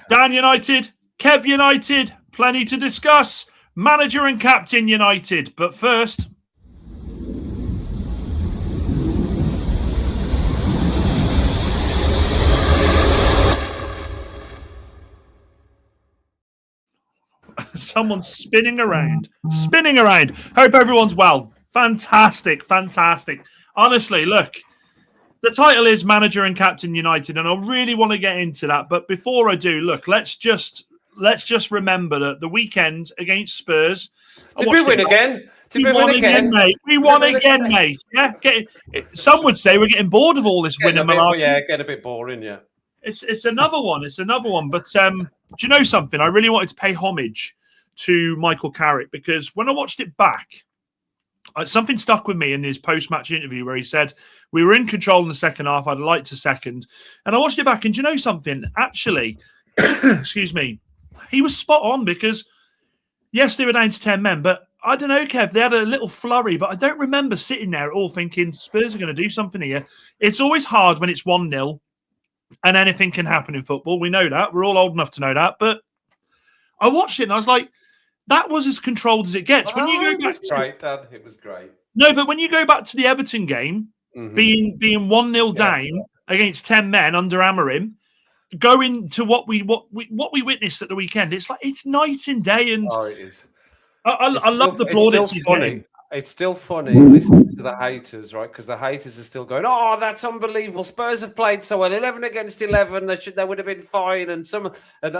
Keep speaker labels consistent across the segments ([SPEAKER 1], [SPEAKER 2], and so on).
[SPEAKER 1] Dan United, Kev United, plenty to discuss. Manager and captain United. But first... Someone's spinning around. Hope everyone's well. Fantastic. Honestly, look, the title is Manager and Captain United, and I really want to get into that. But before I do, look, let's just remember that the weekend against Spurs.
[SPEAKER 2] Did we win again?
[SPEAKER 1] We won again, mate. We won again, mate. Yeah. Some would say we're getting bored of all this winning malarkey.
[SPEAKER 2] Yeah, get a bit boring. Yeah.
[SPEAKER 1] It's another one. But do you know something? I really wanted to pay homage to Michael Carrick because when I watched it back, something stuck with me in his post-match interview where he said, we were in control in the second half, I'd like to second. And I watched it back and do you know something? Actually, excuse me, he was spot on because, yes, they were down to 10 men, but I don't know, Kev, they had a little flurry, but I don't remember sitting there at all thinking Spurs are going to do something here. It's always hard when it's 1-0 and anything can happen in football. We know that. We're all old enough to know that. But I watched it and I was like, that was as controlled as it gets. When you go back
[SPEAKER 2] great, Dad. It was great.
[SPEAKER 1] No, but when you go back to the Everton game, being 1-0 down against 10 men under Amorim, going to what we witnessed at the weekend, it's like it's night and day. And
[SPEAKER 2] it is.
[SPEAKER 1] I love the plaudits he's getting.
[SPEAKER 2] It's still funny listening to the haters, right? Because the haters are still going, "Oh, that's unbelievable! Spurs have played so well, 11 against 11. They would have been fine." And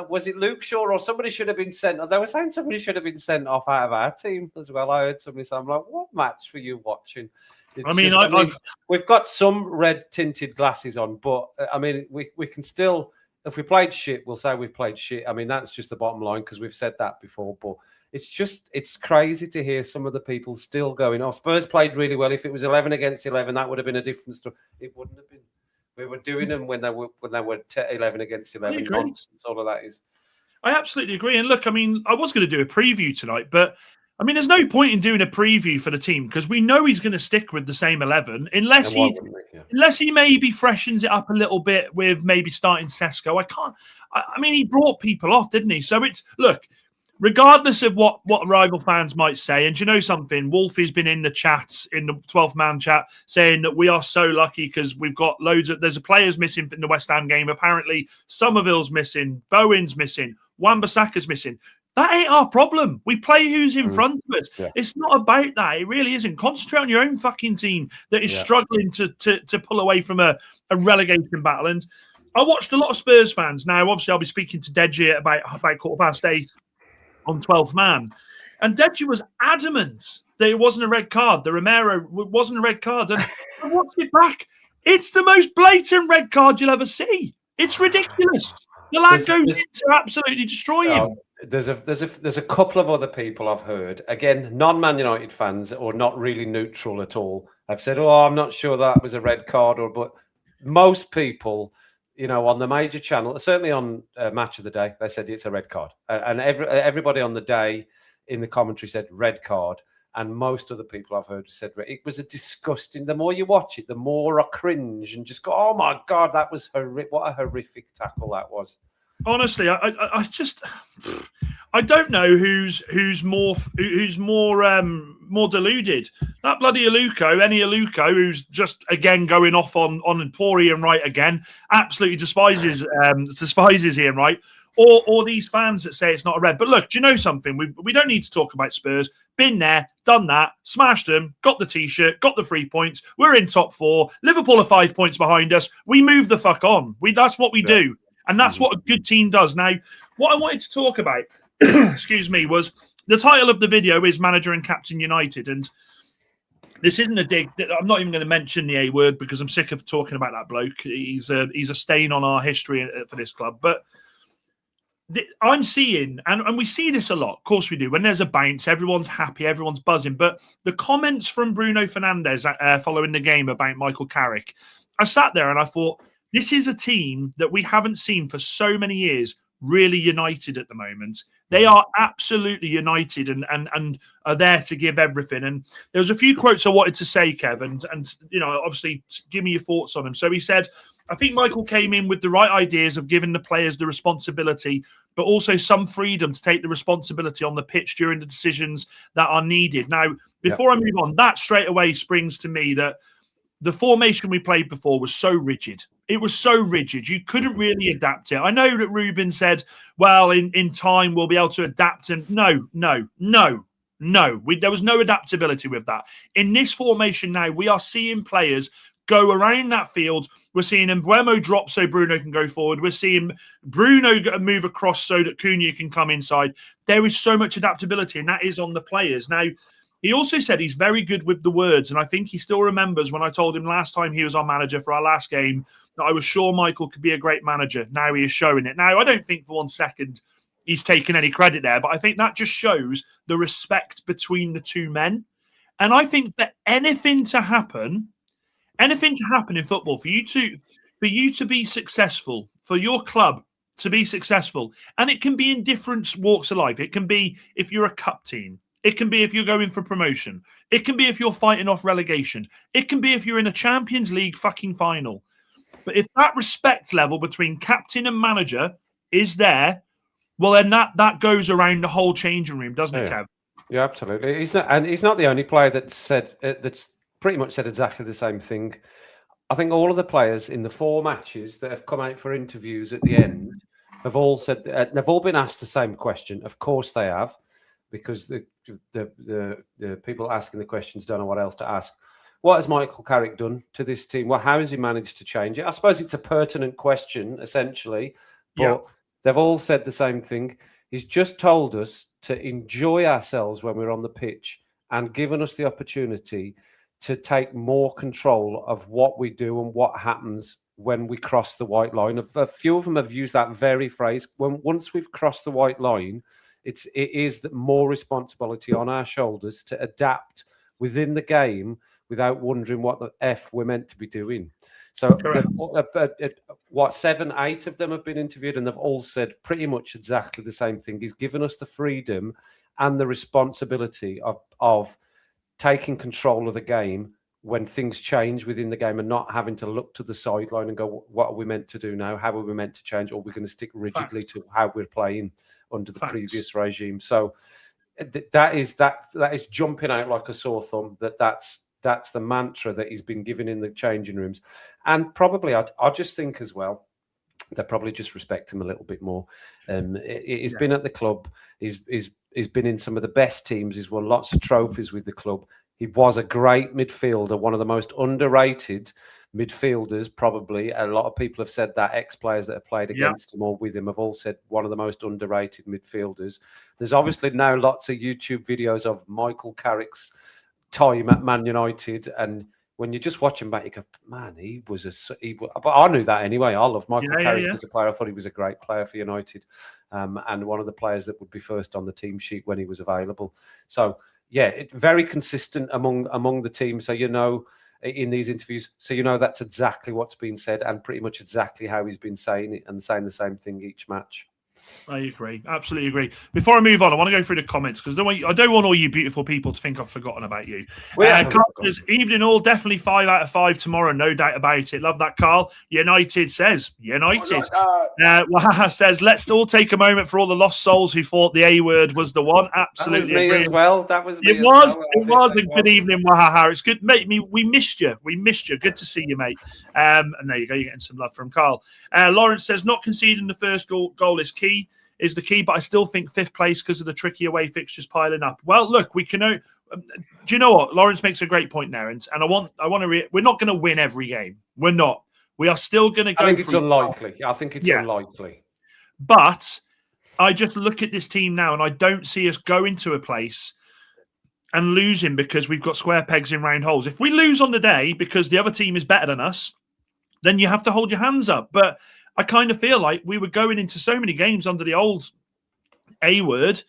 [SPEAKER 2] was it Luke Shaw or somebody should have been sent? They were saying somebody should have been sent off out of our team as well. I heard somebody say, "I'm like, what match for you watching?" We've got some red tinted glasses on, but I mean, we can still, if we played shit, we'll say we've played shit. I mean, that's just the bottom line because we've said that before, but. It's crazy to hear some of the people still going, oh, Spurs played really well. If it was 11 against 11, that would have been a different story. It wouldn't have been. We were doing them when they were 11 against 11. Nonsense, all of that is.
[SPEAKER 1] I absolutely agree. And look, I mean, I was going to do a preview tonight, but I mean, there's no point in doing a preview for the team because we know he's going to stick with the same 11 unless he maybe freshens it up a little bit with maybe starting Sesko. I mean, he brought people off, didn't he? So look. Regardless of what rival fans might say, and do you know something? Wolfie's been in the chat, in the 12th man chat, saying that we are so lucky because we've got there's players missing in the West Ham game. Apparently, Somerville's missing, Bowen's missing, Wan-Bissaka's missing. That ain't our problem. We play who's in front of us. Yeah. It's not about that. It really isn't. Concentrate on your own fucking team that is struggling to pull away from a relegation battle. And I watched a lot of Spurs fans. Now, obviously, I'll be speaking to Deji about 8:15. On 12th man. And Deji was adamant that it wasn't a red card. The Romero wasn't a red card. And I watched it back. It's the most blatant red card you'll ever see. It's ridiculous. The lad goes in to absolutely destroy him.
[SPEAKER 2] There's a couple of other people I've heard, again, non-Man United fans or not really neutral at all. I've said, oh, I'm not sure that was a red card, but most people... on the major channel, certainly on Match of the Day, they said it's a red card. And everybody on the day in the commentary said red card. And most of the people I've heard said it was a disgusting. The more you watch it, the more I cringe and just go, oh, my God, that was horrific. What a horrific tackle that was.
[SPEAKER 1] Honestly, I don't know who's more deluded. That bloody Aluko, who's just again going off on poor Ian Wright again, absolutely despises Ian Wright, or these fans that say it's not a red. But look, do you know something? We don't need to talk about Spurs. Been there, done that, smashed them, got the t-shirt, got the 3 points. We're in top 4. Liverpool are 5 points behind us. We move the fuck on. That's what we do. And that's what a good team does. Now, what I wanted to talk about, excuse me, was the title of the video is Manager and Captain United. And this isn't a dig. I'm not even going to mention the A word because I'm sick of talking about that bloke. He's a stain on our history for this club. But I'm seeing, and we see this a lot. Of course we do. When there's a bounce, everyone's happy, everyone's buzzing. But the comments from Bruno Fernandes following the game about Michael Carrick, I sat there and I thought, this is a team that we haven't seen for so many years, really united at the moment. They are absolutely united and are there to give everything. And there was a few quotes I wanted to say, Kev, and obviously give me your thoughts on them. So he said, I think Michael came in with the right ideas of giving the players the responsibility, but also some freedom to take the responsibility on the pitch during the decisions that are needed. Now, before I move on, that straight away springs to me that the formation we played before was so rigid. It was so rigid. You couldn't really adapt it. I know that Ruben said, well, in time we'll be able to adapt. And no. There was no adaptability with that. In this formation now, we are seeing players go around that field. We're seeing Mbeumo drop so Bruno can go forward. We're seeing Bruno move across so that Cunha can come inside. There is so much adaptability, and that is on the players. Now, he also said he's very good with the words, and I think he still remembers when I told him last time he was our manager for our last game that I was sure Michael could be a great manager. Now he is showing it. Now, I don't think for 1 second he's taken any credit there, but I think that just shows the respect between the two men. And I think that anything to happen in football, for you to be successful, for your club to be successful, and it can be in different walks of life. It can be if you're a cup team. It can be if you're going for promotion. It can be if you're fighting off relegation. It can be if you're in a Champions League fucking final. But if that respect level between captain and manager is there, well, then that goes around the whole changing room, doesn't it, Kev?
[SPEAKER 2] Yeah, absolutely. He's not the only player that's pretty much said exactly the same thing. I think all of the players in the 4 matches that have come out for interviews at the end have all said they've all been asked the same question. Of course, they have, because the people asking the questions don't know what else to ask. What has Michael Carrick done to this team? Well, how has he managed to change it? I suppose it's a pertinent question, essentially, but they've all said the same thing. He's just told us to enjoy ourselves when we're on the pitch and given us the opportunity to take more control of what we do and what happens when we cross the white line. A few of them have used that very phrase. Once we've crossed the white line, it is more responsibility on our shoulders to adapt within the game without wondering what the F we're meant to be doing. So, 7, 8 of them have been interviewed, and they've all said pretty much exactly the same thing. He's given us the freedom and the responsibility of taking control of the game when things change within the game and not having to look to the sideline and go, what are we meant to do now? How are we meant to change? Or we're going to stick rigidly to how we're playing under the previous regime. So that is jumping out like a sore thumb. That's the mantra that he's been given in the changing rooms. And probably I just think as well, they probably just respect him a little bit more. He's been at the club. He's been in some of the best teams. He's won lots of trophies with the club. He was a great midfielder, one of the most underrated midfielders, probably. A lot of people have said that, ex-players that have played against him or with him have all said one of the most underrated midfielders. There's obviously now lots of YouTube videos of Michael Carrick's time at Man United, and when you just watch him back, you go, man, but I knew that anyway. I love Michael Carrick as a player. I thought he was a great player for United, and one of the players that would be first on the team sheet when he was available. So, very consistent among the team. So, in these interviews, so that's exactly what's been said and pretty much exactly how he's been saying it and saying the same thing each match.
[SPEAKER 1] I agree. Absolutely agree. Before I move on, I want to go through the comments because I don't want all you beautiful people to think I've forgotten about you. Carl says, evening all, definitely 5 out of 5 tomorrow, no doubt about it. Love that, Carl. United says, United. Wahaha says, let's all take a moment for all the lost souls who thought the A word was the one. Absolutely.
[SPEAKER 2] That was me as well. That was me.
[SPEAKER 1] It was a good evening, Wahaha. It's good, mate. We missed you. Good to see you, mate. And there you go. You're getting some love from Carl. Lawrence says, not conceding the first goal is key. Is the key, but I still think 5th place because of the tricky away fixtures piling up. Well, look, we can. Do you know what? Lawrence makes a great point there, and I want to. We're not going to win every game. We're not. We are still going to go.
[SPEAKER 2] I think it's unlikely. Unlikely.
[SPEAKER 1] But I just look at this team now, and I don't see us going to a place and losing because we've got square pegs in round holes. If we lose on the day because the other team is better than us, then you have to hold your hands up. But I kind of feel like we were going into so many games under the old A word,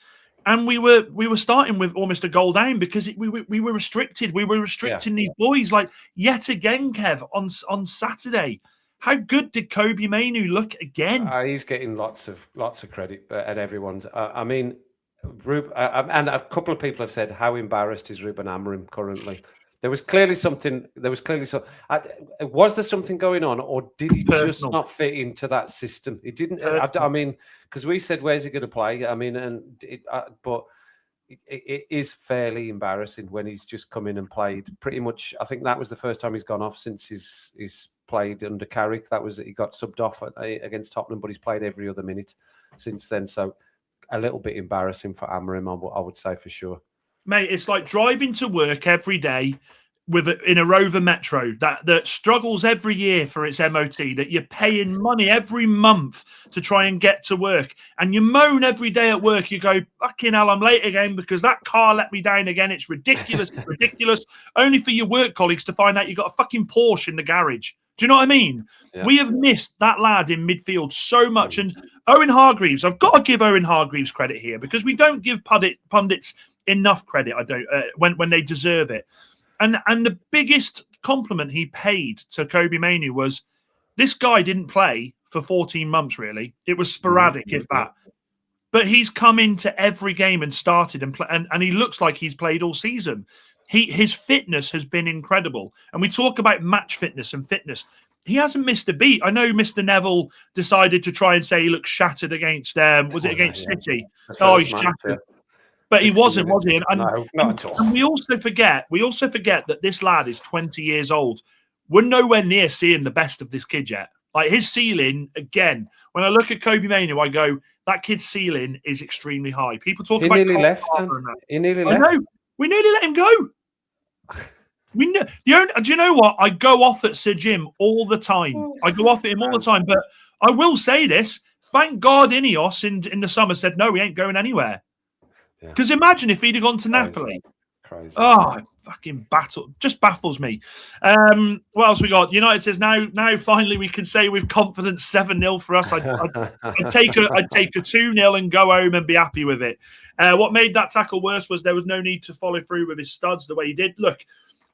[SPEAKER 1] and we were starting with almost a goal down because we were restricted. We were restricting these boys. Like yet again, Kev, on Saturday. How good did Kobe Mainu look again?
[SPEAKER 2] He's getting lots of credit at everyone's. I mean, and a couple of people have said how embarrassed is Ruben Amorim currently. There was clearly something. Was there something going on, or did he just not fit into that system? It didn't. I mean, because we said, "Where's he going to play?" I mean, but it is fairly embarrassing when he's just come in and played pretty much. I think that was the first time he's gone off since he's played under Carrick. That was he got subbed off against Tottenham, but he's played every other minute since then. So a little bit embarrassing for Amorim, I would say for sure.
[SPEAKER 1] Mate, it's like driving to work every day in a Rover Metro that struggles every year for its MOT, that you're paying money every month to try and get to work. And you moan every day at work. You go, fucking hell, I'm late again because that car let me down again. It's ridiculous. It's ridiculous. Only for your work colleagues to find out you got a fucking Porsche in the garage. Do you know what I mean? Yeah. We have missed that lad in midfield so much. And Owen Hargreaves, I've got to give Owen Hargreaves credit here because we don't give pundits enough credit. I don't when they deserve it. And the biggest compliment he paid to Kobe Mainoo was this guy didn't play for 14 months. Really, it was sporadic, if that. But he's come into every game and started and he looks like he's played all season. His fitness has been incredible. And we talk about match fitness and fitness. He hasn't missed a beat. I know Mr. Neville decided to try and say he looked shattered against was it against City? Oh, he's shattered. But he wasn't, was he? And,
[SPEAKER 2] no, not at all.
[SPEAKER 1] And we also forget that this lad is 20 years old. We're nowhere near seeing the best of this kid yet. Like his ceiling, again, when I look at Kobe Mainoo, I go, that kid's ceiling is extremely high. People talk about
[SPEAKER 2] nearly left. He nearly left.
[SPEAKER 1] I know. We nearly let him go. Do you know what? I go off at Sir Jim all the time. I go off at him all the time. But I will say this. Thank God Ineos in the summer said, no, we ain't going anywhere. Because imagine if he'd have gone to Napoli.
[SPEAKER 2] Crazy.
[SPEAKER 1] Oh, fucking battle. Just baffles me. What else we got? United says, now finally we can say with confidence 7-0 for us. I'd take a 2-0 and go home and be happy with it. What made that tackle worse was there was no need to follow through with his studs the way he did. Look,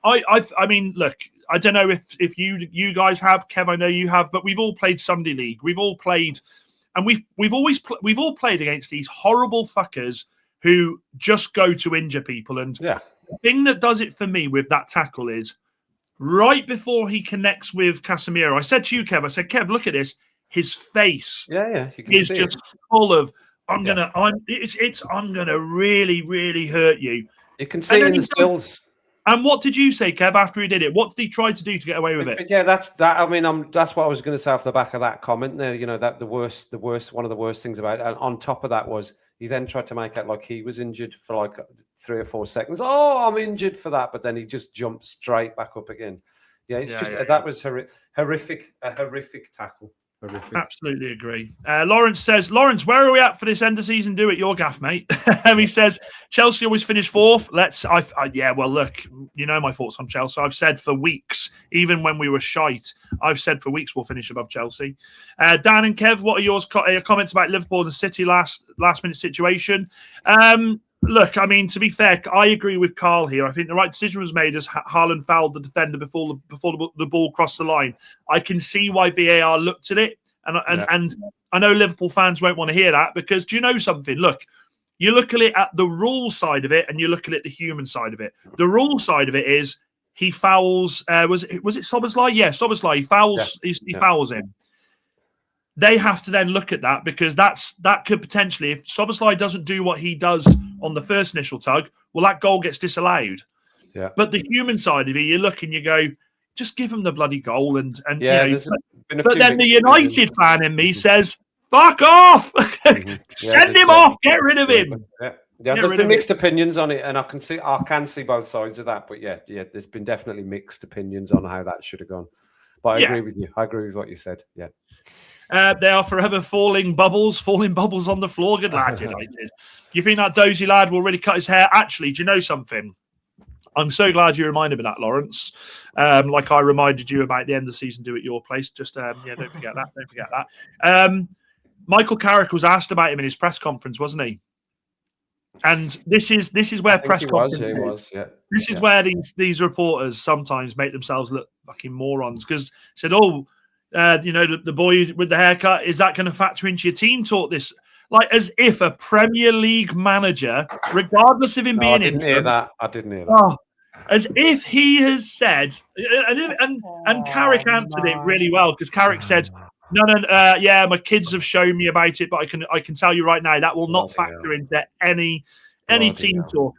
[SPEAKER 1] I mean, look, I don't know if you guys have, Kev, I know you have, but we've all played Sunday League. We've all played, and we've all played against these horrible fuckers who just go to injure people. And the thing that does it for me with that tackle is right before he connects with Casemiro, I said to you, Kev, Kev, look at this. His face is just full of, I'm gonna really, really hurt you.
[SPEAKER 2] You can see it in the stills.
[SPEAKER 1] And what did you say, Kev, after he did it? What did he try to do to get away with it?
[SPEAKER 2] But yeah, that's that. I mean, that's what I was going to say off the back of that comment there. You know, that one of the worst things about it. And on top of that was he then tried to make out like he was injured for like 3 or 4 seconds. Oh, I'm injured for that. But then he just jumped straight back up again. Yeah, that was horrific, a horrific tackle. Horrific.
[SPEAKER 1] Absolutely agree. Lawrence says, Lawrence, where are we at for this end of season? Do it your gaff, mate. He says, Chelsea always finish 4th. Well, look, you know my thoughts on Chelsea. I've said for weeks, even when we were shite, I've said for weeks we'll finish above Chelsea. Dan and Kev, what are your comments about Liverpool and the City last minute situation? Look, I mean, to be fair, I agree with Carl here. I think the right decision was made as Haaland fouled the defender before the ball crossed the line. I can see why VAR looked at it. And I know Liverpool fans won't want to hear that because do you know something? Look, you look at it at the rule side of it and you look at it the human side of it. The rule side of it is he fouls, was it Szoboszlai? Yeah, Szoboszlai. He fouls him. They have to then look at that because that could potentially, if Szoboszlai doesn't do what he does on the first initial tug, well, that goal gets disallowed. Yeah. But the human side of it, you look and you go, just give him the bloody goal. And but then the United fan in me says, fuck off. Send him off. Get rid of him.
[SPEAKER 2] Yeah, there's been mixed opinions on it, and I can see both sides of that. But yeah, there's been definitely mixed opinions on how that should have gone. But I agree with you. I agree with what you said. Yeah.
[SPEAKER 1] They are forever falling bubbles on the floor. Good lad, United. You think that dozy lad will really cut his hair? Actually, do you know something? I'm so glad you reminded me that, Lawrence. Like I reminded you about the end of the season, do at your place. Just don't forget that. Don't forget that. Michael Carrick was asked about him in his press conference, wasn't he? And this is where press conferences. This is where these reporters sometimes make themselves look fucking morons because said, the boy with the haircut, is that going to factor into your team talk? This like as if a Premier League manager, regardless of him being
[SPEAKER 2] I didn't hear that.
[SPEAKER 1] as if he has said, and Carrick answered it really well, because Carrick said, no, yeah, my kids have shown me about it, but I can tell you right now that will not factor into any team talk.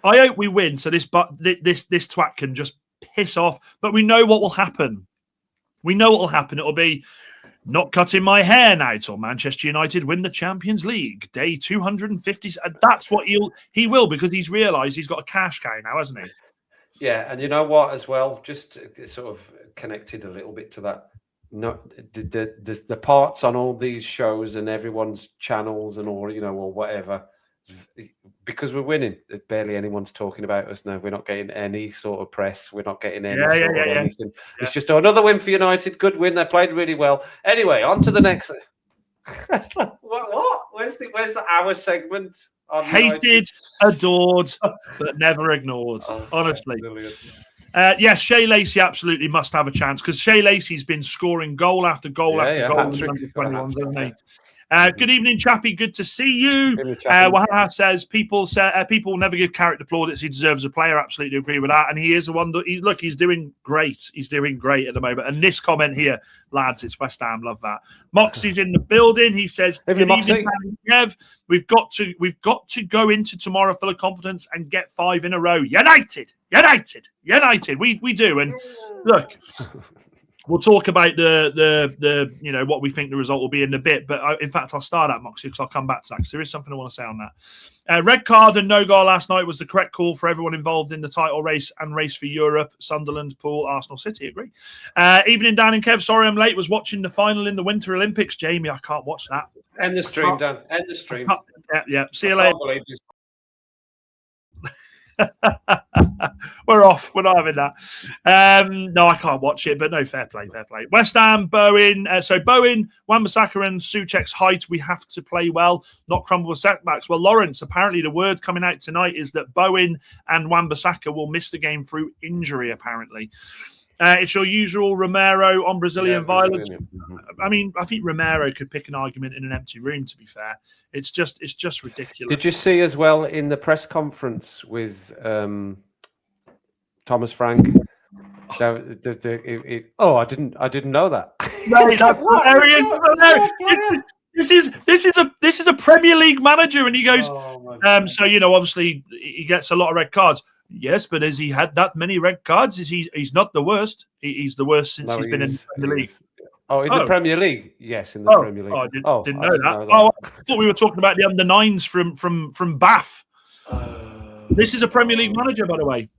[SPEAKER 1] I hope we win, so this twat can just piss off. But we know what will happen. We know what will happen. It'll be not cutting my hair now till Manchester United win the Champions League, day 250. That's what he will, because he's realised he's got a cash cow now, hasn't he?
[SPEAKER 2] Yeah, and you know what as well, just sort of connected a little bit to that. No, the parts on all these shows and everyone's channels and all, or whatever, because we're winning, barely anyone's talking about us now. We're not getting any sort of press. We're not getting any anything. Yeah. It's just another win for United. Good win. They played really well. Anyway, on to the next. What? Where's the hour segment?
[SPEAKER 1] Hated, United? Adored, but never ignored. Honestly. Yes, Shea Lacey absolutely must have a chance, because Shea Lacey's been scoring goal after goal after goal in the under 21s, hasn't he? Good evening, Chappie. Good to see you. Wahaha says people will never give Carrick the plaudits he deserves as a player. Absolutely agree with that. And he is the one that he's doing great. He's doing great at the moment. And this comment here, lads, it's West Ham. Love that. Moxie's in the building. He says, "Good evening, Kev. We've got to go into tomorrow full of confidence and get 5 in a row. United. We do. And look." We'll talk about the what we think the result will be in a bit, but in fact I'll start at Moxie because I'll come back to that, because there is something I want to say on that. Red card and no goal last night was the correct call for everyone involved in the title race and race for Europe. Sunderland, Poole, Arsenal, City. Agree. Evening, Dan and Kev. Sorry I'm late. Was watching the final in the Winter Olympics. Jamie, I can't watch that.
[SPEAKER 2] End the stream, Dan. End the stream.
[SPEAKER 1] Yeah. See you later. We're off. We're not having that. No, I can't watch it, but no, fair play. West Ham, Bowen. Bowen, Wan-Bissaka and Souček's height. We have to play well, not crumble with setbacks. Well, Lawrence, apparently the word coming out tonight is that Bowen and Wan-Bissaka will miss the game through injury, apparently. It's your usual Romero on Brazilian violence. I mean, I think Romero could pick an argument in an empty room, to be fair. It's just ridiculous.
[SPEAKER 2] Did you see as well in the press conference with Thomas Frank? I didn't know that.
[SPEAKER 1] This is a Premier League manager, and he goes, obviously he gets a lot of red cards. Yes, but has he had that many red cards? He's not the worst. He's the worst since he's been in the Premier League.
[SPEAKER 2] The Premier League? Yes, in the Premier League.
[SPEAKER 1] I didn't know that. I thought we were talking about the under-9s from Bath. This is a Premier League manager, by the way.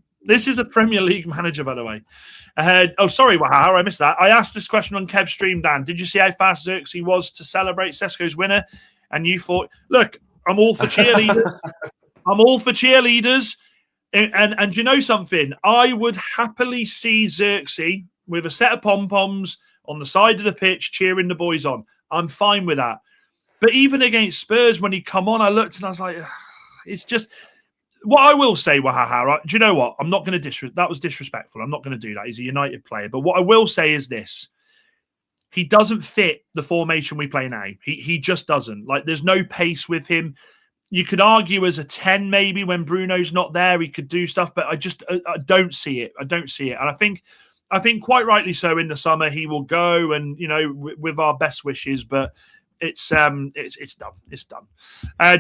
[SPEAKER 1] Sorry, Wahaha, I missed that. I asked this question on Kev's stream, Dan. Did you see how fast Xerxes was to celebrate Sesko's winner? And you thought, look, I'm all for cheerleaders. And you know something? I would happily see Xerxes with a set of pom-poms on the side of the pitch cheering the boys on. I'm fine with that. But even against Spurs, when he come on, I looked and I was like, it's just... What I will say, Wahaha, right? Do you know what? I'm not going to that was disrespectful. I'm not going to do that. He's a United player. But what I will say is this. He doesn't fit the formation we play now. He just doesn't. Like, there's no pace with him. You could argue as a 10 maybe when Bruno's not there, he could do stuff, but I don't see it. I don't see it. And I think quite rightly so in the summer he will go, and with our best wishes, but it's done. It's done.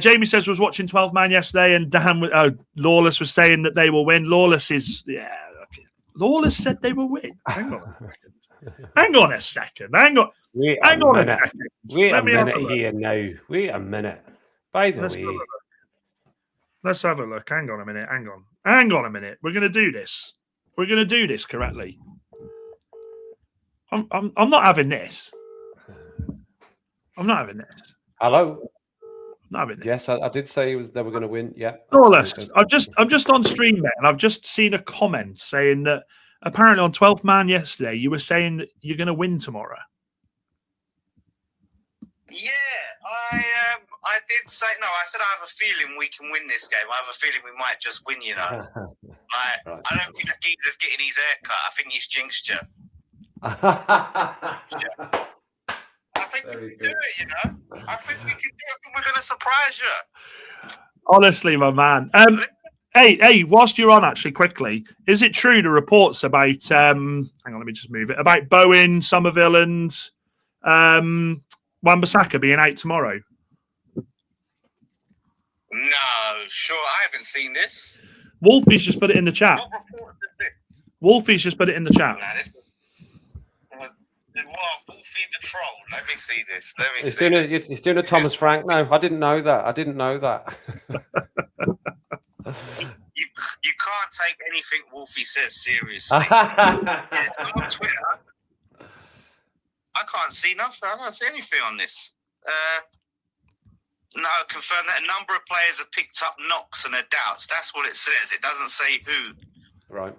[SPEAKER 1] Jamie says was watching 12 Man yesterday, and Dan Lawless was saying that they will win. Lawless said they will win. Hang on a second.
[SPEAKER 2] Wait a minute here now. Wait a minute. By the way,
[SPEAKER 1] let's have a look. Hang on a minute. Hang on a minute. We're going to do this. We're going to do this correctly. I'm not having this. I'm not having this.
[SPEAKER 2] Hello.
[SPEAKER 1] I'm not having this.
[SPEAKER 2] Yes, I did say they were going to win. Yeah.
[SPEAKER 1] Lawless. I'm just on stream there, and I've just seen a comment saying that apparently on 12th Man yesterday you were saying that you're going to win tomorrow.
[SPEAKER 3] Yeah, I did say no. I said I have a feeling we can win this game. I have a feeling we might just win. Right. I don't think Giga's getting his haircut. I think he's jinxed you. I think we can do it. I think we can do it. I think we're going to surprise you.
[SPEAKER 1] Honestly, my man. Hey, whilst you're on, actually, quickly, is it true the reports about, hang on, let me just move it, about Bowen, Somerville and Wan-Bissaka being out tomorrow?
[SPEAKER 3] No, sure, I haven't seen this.
[SPEAKER 1] Wolfie's just put it in the chat. Wolfie's just put it in the chat.
[SPEAKER 3] Nah, Wolfie the troll. Let me see this.
[SPEAKER 2] He's doing a Thomas Frank now. I didn't know that.
[SPEAKER 3] You can't take anything Wolfie says seriously. It's on Twitter. I can't see nothing. I can't see anything on this. No, confirm that a number of players have picked up knocks and are doubts. That's what it says. It doesn't say who.
[SPEAKER 2] Right.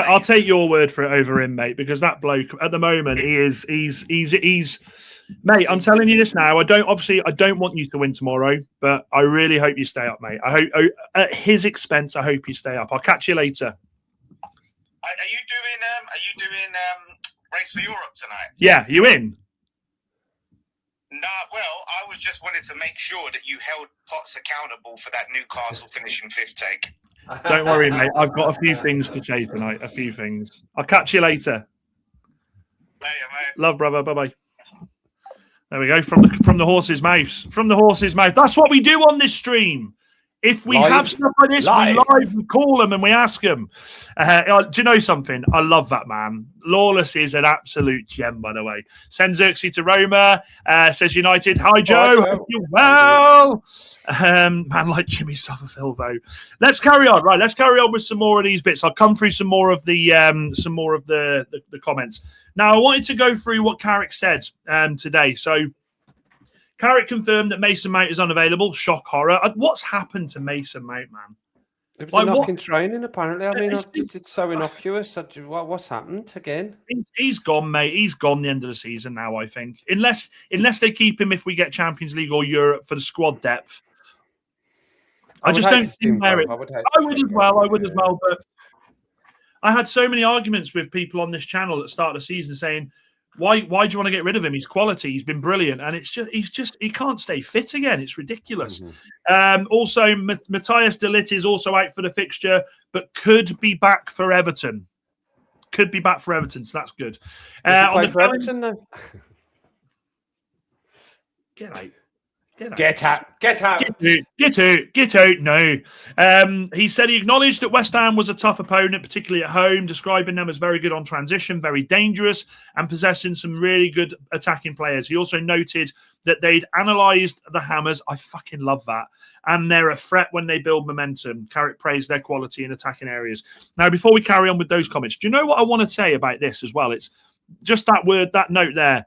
[SPEAKER 1] I'll take your word for it over him, mate, because that bloke at the moment he's mate. I'm telling you this now. I don't want you to win tomorrow, but I really hope you stay up, mate. I hope at his expense. I hope you stay up. I'll catch you later.
[SPEAKER 3] Are you doing Race for Europe tonight?
[SPEAKER 1] Yeah, you in?
[SPEAKER 3] No, well, I was just wanted to make sure that you held Potts accountable for that Newcastle finishing 5th take.
[SPEAKER 1] Don't worry, mate. I've got a few things to say tonight. A few things. I'll catch you later.
[SPEAKER 3] Later, mate.
[SPEAKER 1] Love, brother. Bye-bye. There we go. From the horse's mouth. From the horse's mouth. That's what we do on this stream. If we have stuff like this, we call them and we ask them. Do you know something? I love that man. Lawless is an absolute gem, by the way. Sends Xerxes to Roma. Says United. Hi, Joe. Hope you're well. Man like Jimmy Sutherfield, though. Let's carry on. Right, let's carry on with some more of these bits. I'll come through some more of the comments. Now, I wanted to go through what Carrick said today. So, Carrick confirmed that Mason Mount is unavailable. Shock horror. What's happened to Mason Mount, man?
[SPEAKER 2] It was a knock in training, apparently. I mean, it's so innocuous. What's happened again?
[SPEAKER 1] He's gone, mate. He's gone the end of the season now, I think. Unless they keep him if we get Champions League or Europe for the squad depth. I just don't see merit. I would as well. But I had so many arguments with people on this channel at the start of the season saying, Why do you want to get rid of him? He's quality. He's been brilliant, and he can't stay fit again. It's ridiculous. Also, Matthias de Ligt is also out for the fixture, but could be back for Everton. So that's good.
[SPEAKER 2] On the for Everton, though?
[SPEAKER 1] Get out.
[SPEAKER 2] Get
[SPEAKER 1] out. No. He said he acknowledged that West Ham was a tough opponent, particularly at home, describing them as very good on transition, very dangerous, and possessing some really good attacking players. He also noted that they'd analysed the Hammers. I fucking love that. And they're a threat when they build momentum. Carrick praised their quality in attacking areas. Now, before we carry on with those comments, do you know what I want to say about this as well? It's just that note there.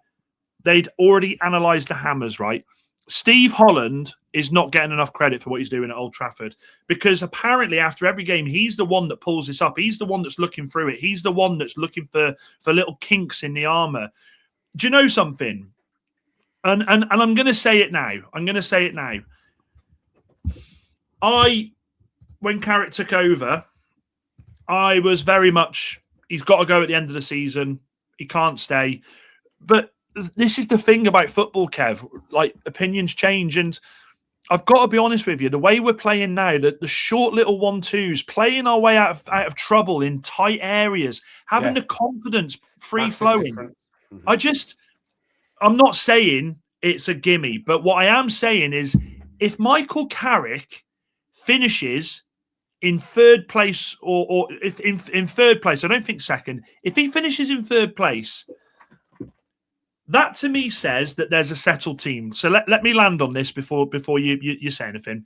[SPEAKER 1] They'd already analysed the Hammers, right? Steve Holland is not getting enough credit for what he's doing at Old Trafford, because apparently after every game, he's the one that pulls this up. He's the one that's looking through it. He's the one that's looking for little kinks in the armour. Do you know something? And I'm going to say it now. When Carrick took over, I was very much, he's got to go at the end of the season. He can't stay. But this is the thing about football, Kev. Like, opinions change, and I've got to be honest with you. The way we're playing now, the short little 1-2s, playing our way out of trouble in tight areas, having the confidence, free flowing. I'm not saying it's a gimme, but what I am saying is, if Michael Carrick finishes in third place, or if in third place, I don't think second. If he finishes in third place, that to me says that there's a settled team. So let me land on this before you say anything.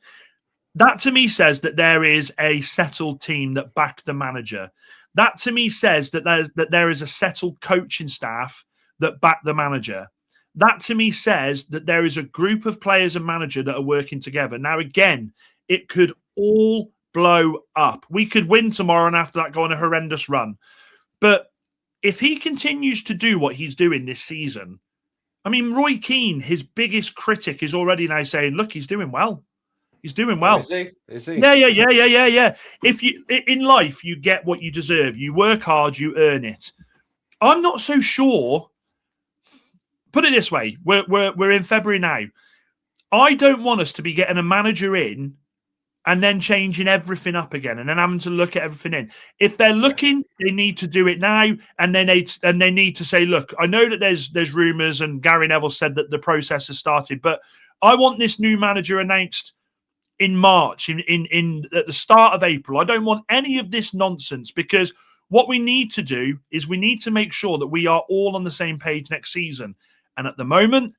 [SPEAKER 1] That to me says that there is a settled team that backed the manager. That to me says that there is a settled coaching staff that back the manager. That to me says that there is a group of players and manager that are working together. Now, again, it could all blow up. We could win tomorrow and after that go on a horrendous run. But if he continues to do what he's doing this season, I mean, Roy Keane, his biggest critic, is already now saying, look, he's doing well. He's doing well.
[SPEAKER 2] Is he?
[SPEAKER 1] Yeah. If you in life, you get what you deserve. You work hard, you earn it. I'm not so sure. Put it this way. We're in February now. I don't want us to be getting a manager in and then changing everything up again, and then having to look at everything in. If they're looking, they need to do it now, and then they need to say, look, I know that there's rumours, and Gary Neville said that the process has started, but I want this new manager announced in March, in at the start of April. I don't want any of this nonsense, because what we need to do is we need to make sure that we are all on the same page next season. And at the moment,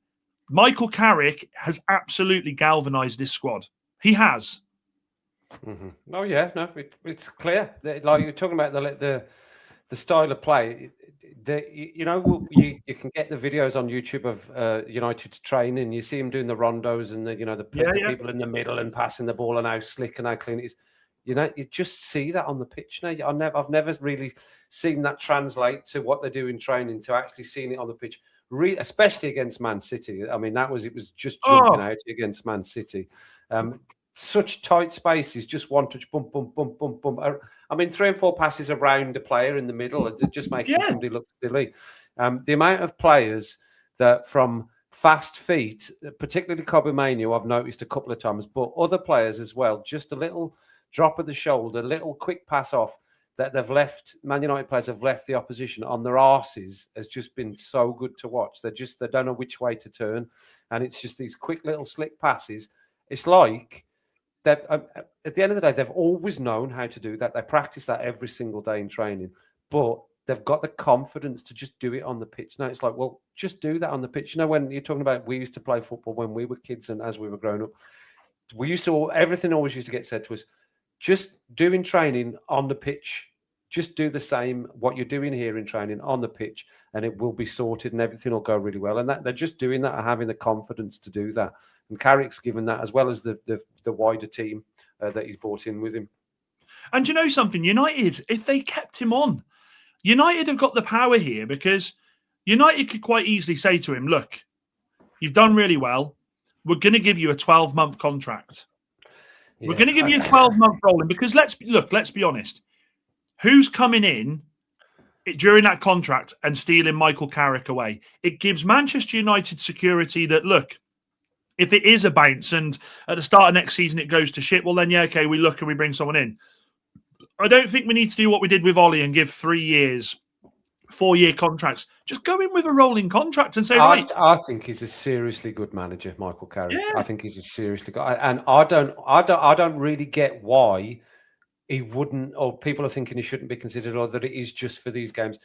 [SPEAKER 1] Michael Carrick has absolutely galvanised this squad. He has.
[SPEAKER 2] Mm-hmm. Oh yeah, no, it's clear. Like you're talking about the style of play. You can get the videos on YouTube of United's training. You see him doing the rondos and the people in the middle and passing the ball and how slick and how clean it is. You just see that on the pitch now. I've never really seen that translate to what they do in training to actually seeing it on the pitch. Especially against Man City. I mean, it was just jumping out against Man City. Such tight spaces, just one touch, bump, bump, bump, bump, bump. I mean, 3 and 4 passes around a player in the middle and just making somebody look silly. The amount of players that from fast feet, particularly Kobe Manu, I've noticed a couple of times, but other players as well, just a little drop of the shoulder, a little quick pass off that they've left. Man United players have left the opposition on their arses has just been so good to watch. They don't know which way to turn, and it's just these quick little slick passes. It's like at the end of the day, they've always known how to do that. They practice that every single day in training, but they've got the confidence to just do it on the pitch. Now it's like, well, just do that on the pitch. When you're talking about, we used to play football when we were kids and as we were growing up, everything always used to get said to us, just doing training on the pitch. Just do the same, what you're doing here in training on the pitch, and it will be sorted and everything will go really well. And that they're just doing that and having the confidence to do that. And Carrick's given that, as well as the wider team that he's brought in with him.
[SPEAKER 1] And you know something? United, if they kept him on, United have got the power here, because United could quite easily say to him, look, you've done really well. We're going to give you a 12-month contract. Yeah, we're going to give you a 12-month rolling, because let's be honest. Who's coming in during that contract and stealing Michael Carrick away? It gives Manchester United security that, look, if it is a bounce and at the start of next season it goes to shit, well then, okay, we look and we bring someone in. I don't think we need to do what we did with Ollie and give 3 years, 4-year contracts. Just go in with a rolling contract and say, right.
[SPEAKER 2] I think he's a seriously good manager, Michael Carrick. Yeah. I think he's a seriously good, and I don't really get why he wouldn't, or people are thinking he shouldn't be considered, or that it is just for these games.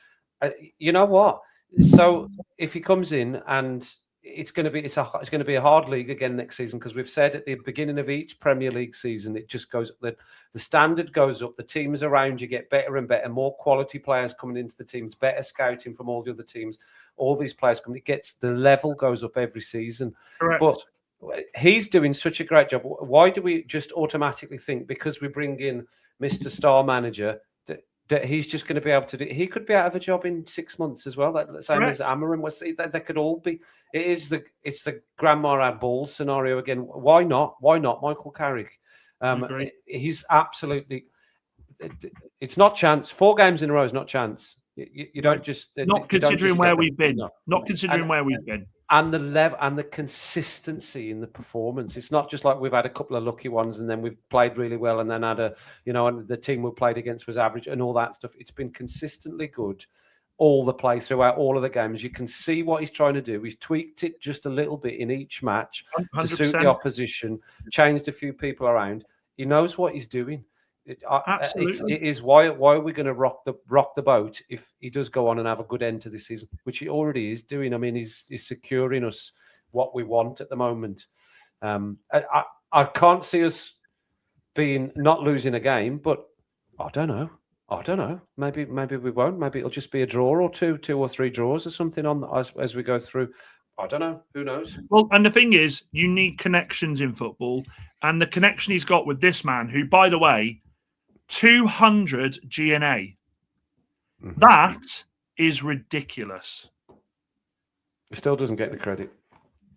[SPEAKER 2] You know what? So if he comes in, and it's going to be a hard league again next season, because we've said at the beginning of each Premier League season, it just goes, the standard goes up, the teams around you get better and better, more quality players coming into the teams, better scouting from all the other teams, all these players coming. The level goes up every season. Correct. But he's doing such a great job. Why do we just automatically think because we bring in Mr. Star Manager that he's just going to be able to do? He could be out of a job in 6 months as well. That same as Amarim was. They could all be. It's the grandma had balls scenario again. Why not? Why not Michael Carrick? He's absolutely. It's not chance. 4 games in a row is not chance. You don't just
[SPEAKER 1] not considering where we've been. Not considering where we've been.
[SPEAKER 2] And the level and the consistency in the performance. It's not just like we've had a couple of lucky ones and then we've played really well and then had and the team we played against was average and all that stuff. It's been consistently good all the play throughout all of the games. You can see what he's trying to do. He's tweaked it just a little bit in each match 100%. To suit the opposition, changed a few people around. He knows what he's doing.
[SPEAKER 1] Absolutely.
[SPEAKER 2] It is why are we going to rock the boat if he does go on and have a good end to this season, which he already is doing. I mean, he's securing us what we want at the moment. I can't see us not losing a game, but I don't know. Maybe we won't. Maybe it'll just be a draw or two or three draws or something as we go through. I don't know. Who knows?
[SPEAKER 1] Well, and the thing is, you need connections in football, and the connection he's got with this man, who, by the way, 200 GNA. Mm-hmm. That is ridiculous.
[SPEAKER 2] He still doesn't get the credit.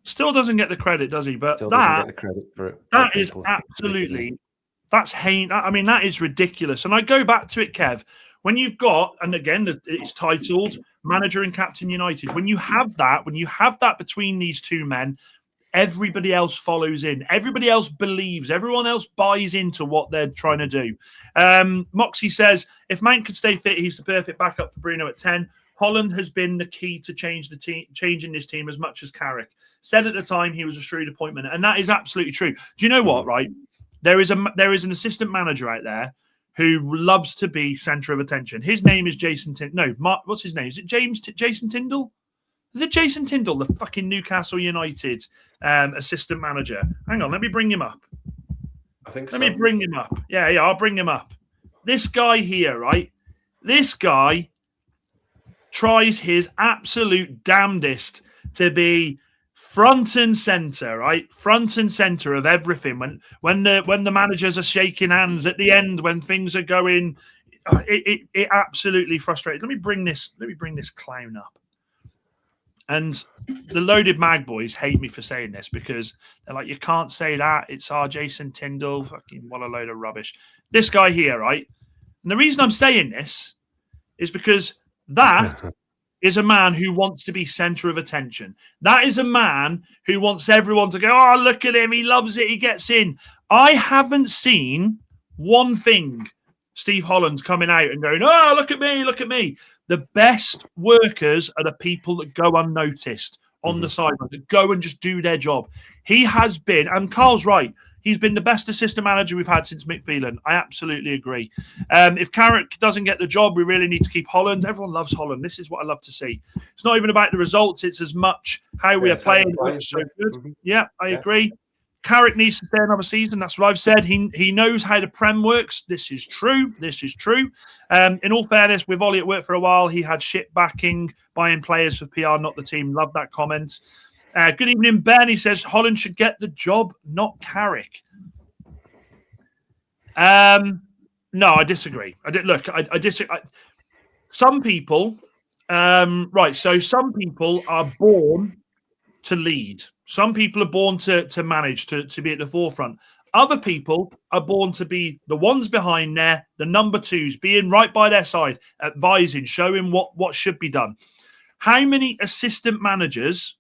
[SPEAKER 1] Still doesn't get the credit, does he? But
[SPEAKER 2] still doesn't get the credit for it.
[SPEAKER 1] That is absolutely. That's I mean, that is ridiculous. And I go back to it, Kev. When you've got, and again, it's titled Manager and Captain United. When you have that between these two men, everybody else follows in. Everybody else believes. Everyone else buys into what they're trying to do. Moxie says, if Mount could stay fit, he's the perfect backup for Bruno at 10. Holland has been the key to changing this team as much as Carrick. Said at the time he was a shrewd appointment, and that is absolutely true. Do you know what, right? There is an assistant manager out there who loves to be centre of attention. His name is Jason what's his name? Is it Jason Tyndall? Is it Jason Tyndall, the fucking Newcastle United assistant manager? Hang on, let me bring him up.
[SPEAKER 2] I think
[SPEAKER 1] so. Let me bring him up. Yeah, I'll bring him up. This guy here, right? This guy tries his absolute damnedest to be front and center, right? Front and center of everything. When the managers are shaking hands at the end, when things are going, it absolutely frustrates. Let me bring this clown up. And the Loaded Mag boys hate me for saying this because they're like, you can't say that. It's our Jason Tyndall. Fucking what a load of rubbish. This guy here, right? And the reason I'm saying this is because that is a man who wants to be center of attention. That is a man who wants everyone to go, oh, look at him. He loves it. He gets in. I haven't seen one thing Steve Holland's coming out and going, oh, look at me, look at me. The best workers are the people that go unnoticed on the sideline, that go and just do their job. He has been, and Carl's right, he's been the best assistant manager we've had since McPhelan. I absolutely agree. If Carrick doesn't get the job, we really need to keep Holland. Everyone loves Holland. This is what I love to see. It's not even about the results. It's as much how we are playing. So good. Yeah, I agree. Carrick needs to stay another season. That's what I've said. He knows how the Prem works. This is true. In all fairness, with Ollie at work for a while, he had shit backing, buying players for PR, not the team. Love that comment. Good evening, Ben. He says Holland should get the job, not Carrick. No, I disagree. I disagree. Some people, right? So some people are born to lead. Some people are born to manage, to be at the forefront. Other people are born to be the ones behind there, the number twos, being right by their side, advising, showing what should be done. How many assistant managers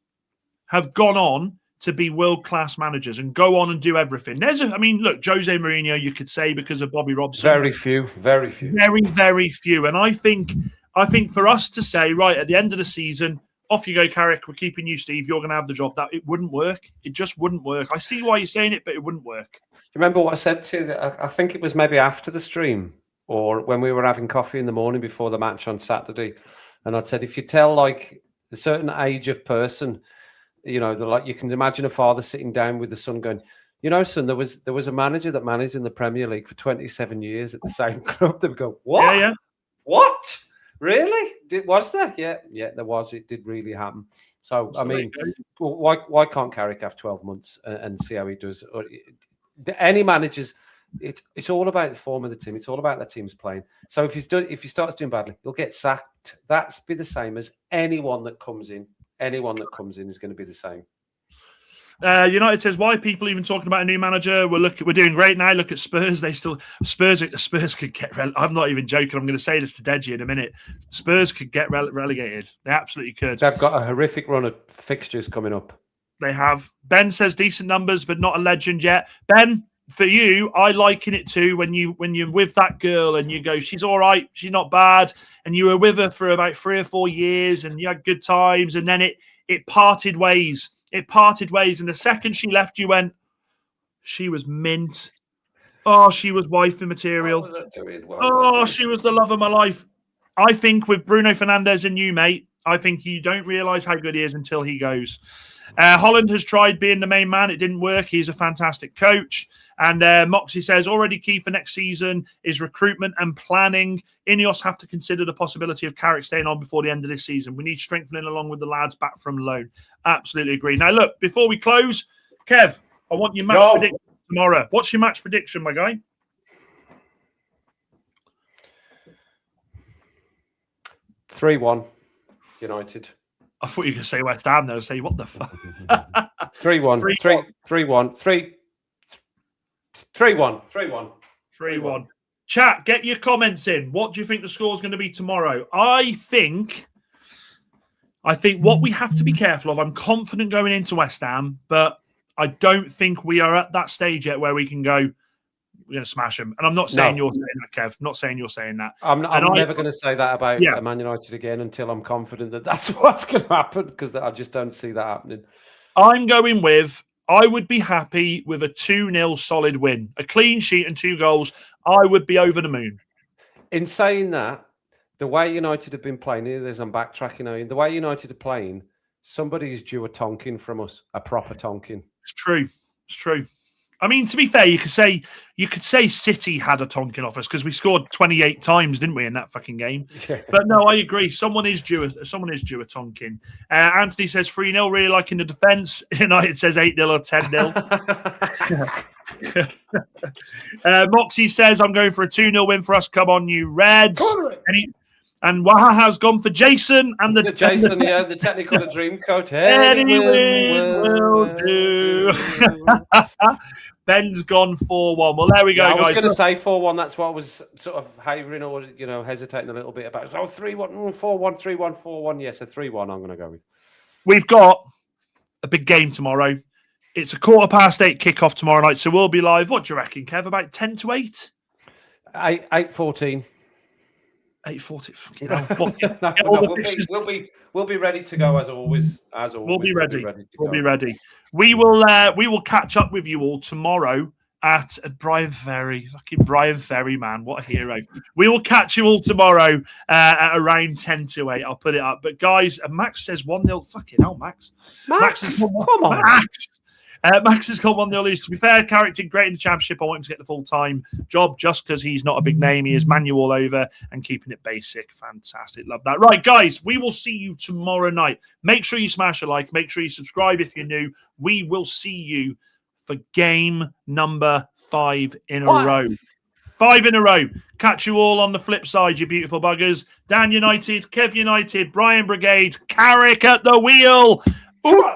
[SPEAKER 1] have gone on to be world-class managers and go on and do everything? Look, Jose Mourinho, you could say because of Bobby Robson.
[SPEAKER 2] Very few. Very
[SPEAKER 1] few. And I think for us to say, right, at the end of the season, off you go, Carrick, we're keeping you, Steve, you're going to have the job, that it wouldn't work. It just wouldn't work. I see why you're saying it, but it wouldn't work.
[SPEAKER 2] Remember what I said to you? I think it was maybe after the stream or when we were having coffee in the morning before the match on Saturday. And I'd said, if you tell like a certain age of person, you know, you can imagine a father sitting down with the son going, you know, son, there was a manager that managed in the Premier League for 27 years at the same club. They would go, what?
[SPEAKER 1] Yeah.
[SPEAKER 2] What? Really? Was there? Yeah, there was. It did really happen. So, I mean, why can't Carrick have 12 months and see how he does? Any managers, it's all about the form of the team. It's all about the team's playing. So if he starts doing badly, he'll get sacked. That's be the same as anyone that comes in. Anyone that comes in is going to be the same.
[SPEAKER 1] United says, why are people even talking about a new manager? We're doing great now. Look at Spurs. Spurs could get I'm not even joking. I'm going to say this to Deji in a minute. Spurs could get relegated. They absolutely could.
[SPEAKER 2] They've got a horrific run of fixtures coming up.
[SPEAKER 1] They have. Ben says decent numbers, but not a legend yet. Ben, for you, I liken it to when you're with that girl and you go, she's all right, she's not bad, and you were with her for about 3 or 4 years and you had good times, and then it parted ways. It parted ways, and the second she left, you went, she was mint. Oh, she was wifey material. She was the love of my life. I think with Bruno Fernandes and you, mate, I think you don't realise how good he is until he goes. Holland has tried being the main man. It didn't work. He's a fantastic coach. And Moxie says, already key for next season is recruitment and planning. Ineos have to consider the possibility of Carrick staying on before the end of this season. We need strengthening along with the lads back from loan. Absolutely agree. Now, look, before we close, Kev, I want your match prediction tomorrow. What's your match prediction, my guy?
[SPEAKER 2] 3-1 United.
[SPEAKER 1] I thought you were going to say West Ham, though. Say, what the fuck?
[SPEAKER 2] 3-1. 3-1.
[SPEAKER 1] Chat, get your comments in. What do you think the score is going to be tomorrow? I think what we have to be careful of, I'm confident going into West Ham, but I don't think we are at that stage yet where we can go, we're going to smash them. And I'm not saying you're saying that, Kev. I'm not saying you're saying that.
[SPEAKER 2] I'm never going to say that about Man United again until I'm confident that that's what's going to happen, because I just don't see that happening.
[SPEAKER 1] I'm going with, I would be happy with a 2-0 solid win. A clean sheet and 2 goals. I would be over the moon.
[SPEAKER 2] In saying that, the way United have been playing, I'm backtracking now. The way United are playing, somebody is due a tonking from us, a proper tonking.
[SPEAKER 1] It's true. It's true. I mean, to be fair, you could say City had a tonking off us because we scored 28 times, didn't we, in that fucking game? Yeah. But no, I agree. Someone is due a tonking. Anthony says 3-0, really liking the defence. United says 8-0 or 10-0. Moxie says, I'm going for a 2-0 win for us. Come on, you Reds. And Wahaha's gone for Jason. And the
[SPEAKER 2] technical dream coach.
[SPEAKER 1] Any win will do. Ben's gone 4-1. Well, there we go, guys.
[SPEAKER 2] I was going to say 4-1. That's what I was sort of havering or, hesitating a little bit about. 3-1, 4-1, 3-1, 4-1. Yes, a 3-1 I'm going to go with.
[SPEAKER 1] We've got a big game tomorrow. It's a 8:15 kickoff tomorrow night, so we'll be live. What do you reckon, Kev? About 10 to 8?
[SPEAKER 2] 8:14.
[SPEAKER 1] 8:40.
[SPEAKER 2] We'll be ready to go as always.
[SPEAKER 1] We'll be ready. We'll be ready. We will catch up with you all tomorrow at Brian Ferry. Lucky Brian Ferry, man, what a hero! We will catch you all tomorrow at around 10 to 8. I'll put it up. But guys, Max says 1-0. Fucking hell, Max.
[SPEAKER 2] Max, come on,
[SPEAKER 1] Max. Max has got 1-0 lead. To be fair, Carrick did great in the championship. I want him to get the full-time job just because he's not a big name. He is Manu all over and keeping it basic. Fantastic. Love that. Right, guys, we will see you tomorrow night. Make sure you smash a like. Make sure you subscribe if you're new. We will see you for game number 5 in a row. 5 in a row. Catch you all on the flip side, you beautiful buggers. Dan United, Kev United, Brian Brigade, Carrick at the wheel. Ooh!